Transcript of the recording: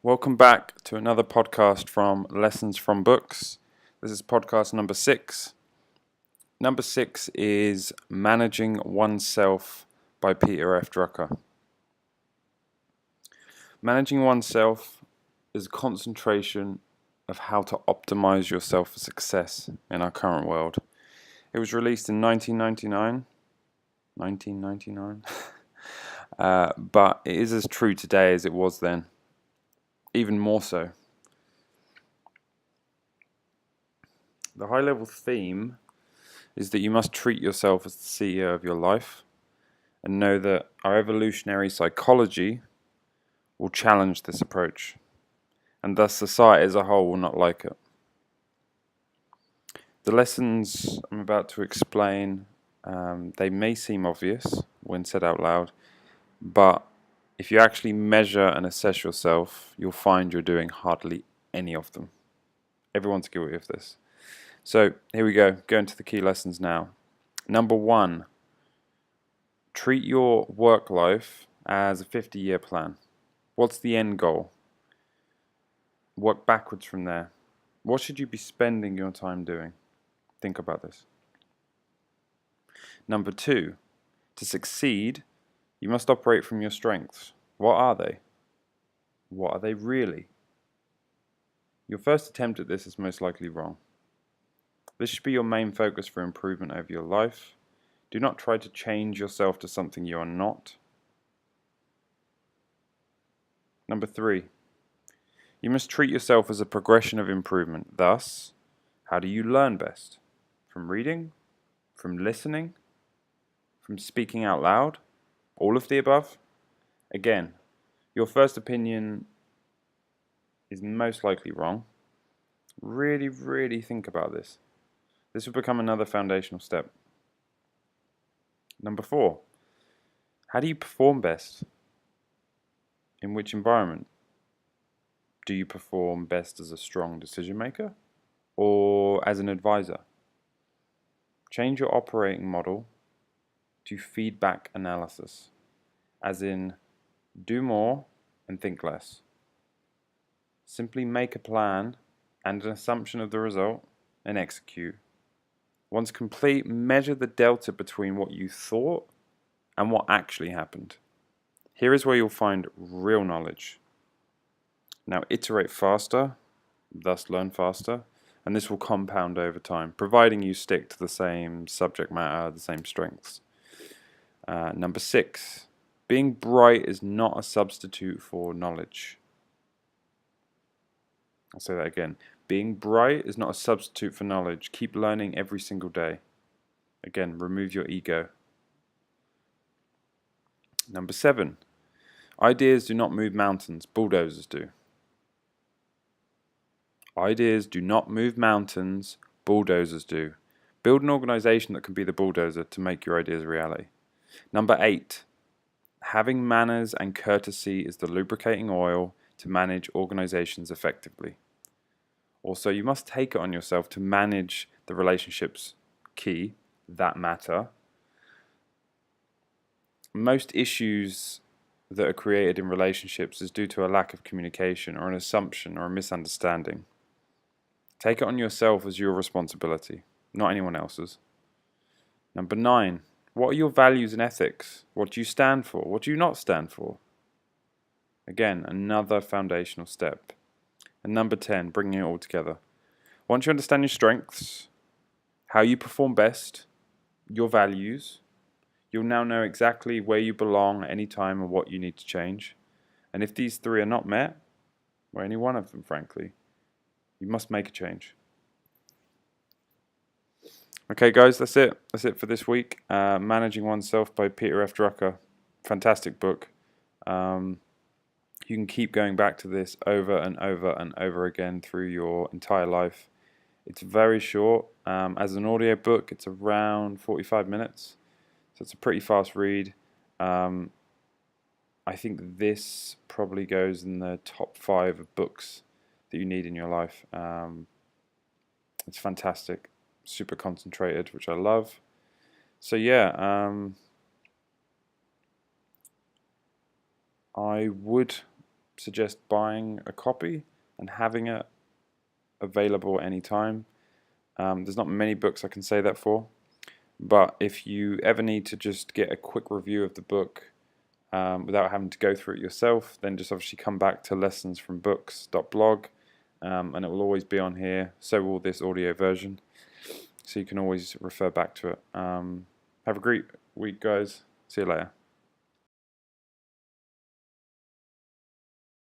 Welcome back to another podcast from Lessons from Books. This is podcast number 6. Number 6 is Managing Oneself by Peter F. Drucker. Managing oneself is a concentration of how to optimize yourself for success in our current world. It was released in 1999, but it is as true today as it was then. Even more so. The high-level theme is that you must treat yourself as the CEO of your life and know that our evolutionary psychology will challenge this approach, and thus society as a whole will not like it. The lessons I'm about to explain, they may seem obvious when said out loud, but if you actually measure and assess yourself, you'll find you're doing hardly any of them. Everyone's guilty of this. So here we go into the key lessons now. Number 1, treat your work life as a 50-year plan. What's the end goal? Work backwards from there. What should you be spending your time doing? Think about this. Number 2, to succeed, you must operate from your strengths. What are they? What are they really? Your first attempt at this is most likely wrong. This should be your main focus for improvement over your life. Do not try to change yourself to something you are not. Number 3, you must treat yourself as a progression of improvement. Thus, how do you learn best? From reading? From listening? From speaking out loud? All of the above? Again, your first opinion is most likely wrong. Really think about this. This will become another foundational step. Number 4, how do you perform best? In which environment? Do you perform best as a strong decision maker or as an advisor? Change your operating model to feedback analysis, as in do more and think less. Simply make a plan and an assumption of the result and execute. Once complete, measure the delta between what you thought and what actually happened. Here is where you'll find real knowledge. Now iterate faster, thus learn faster, and this will compound over time, providing you stick to the same subject matter, the same strengths. Number 6, being bright is not a substitute for knowledge. I'll say that again. Being bright is not a substitute for knowledge. Keep learning every single day. Again, remove your ego. Number 7, ideas do not move mountains, bulldozers do. Ideas do not move mountains, bulldozers do. Build an organization that can be the bulldozer to make your ideas a reality. Number 8, having manners and courtesy is the lubricating oil to manage organizations effectively. Also, you must take it on yourself to manage the relationships that matter. Most issues that are created in relationships is due to a lack of communication or an assumption or a misunderstanding. Take it on yourself as your responsibility, not anyone else's. Number 9, what are your values and ethics? What do you stand for? What do you not stand for? Again, another foundational step. And number 10, bringing it all together. Once you understand your strengths, how you perform best, your values, you'll now know exactly where you belong at any time and what you need to change. And if these 3 are not met, or any one of them, frankly, you must make a change. Okay, guys, that's it. That's it for this week. Managing Oneself by Peter F. Drucker. Fantastic book. You can keep going back to this over and over again through your entire life. It's very short. As an audio book, it's around 45 minutes. So it's a pretty fast read. I think this probably goes in the top 5 of books that you need in your life. It's fantastic. Super concentrated, which I love. So yeah, I would suggest buying a copy and having it available anytime. There's not many books I can say that for, but if you ever need to just get a quick review of the book without having to go through it yourself, then just obviously come back to lessonsfrombooks.blog, and it will always be on here. So will this audio version, so you can always refer back to it. Have a great week, guys. See you later.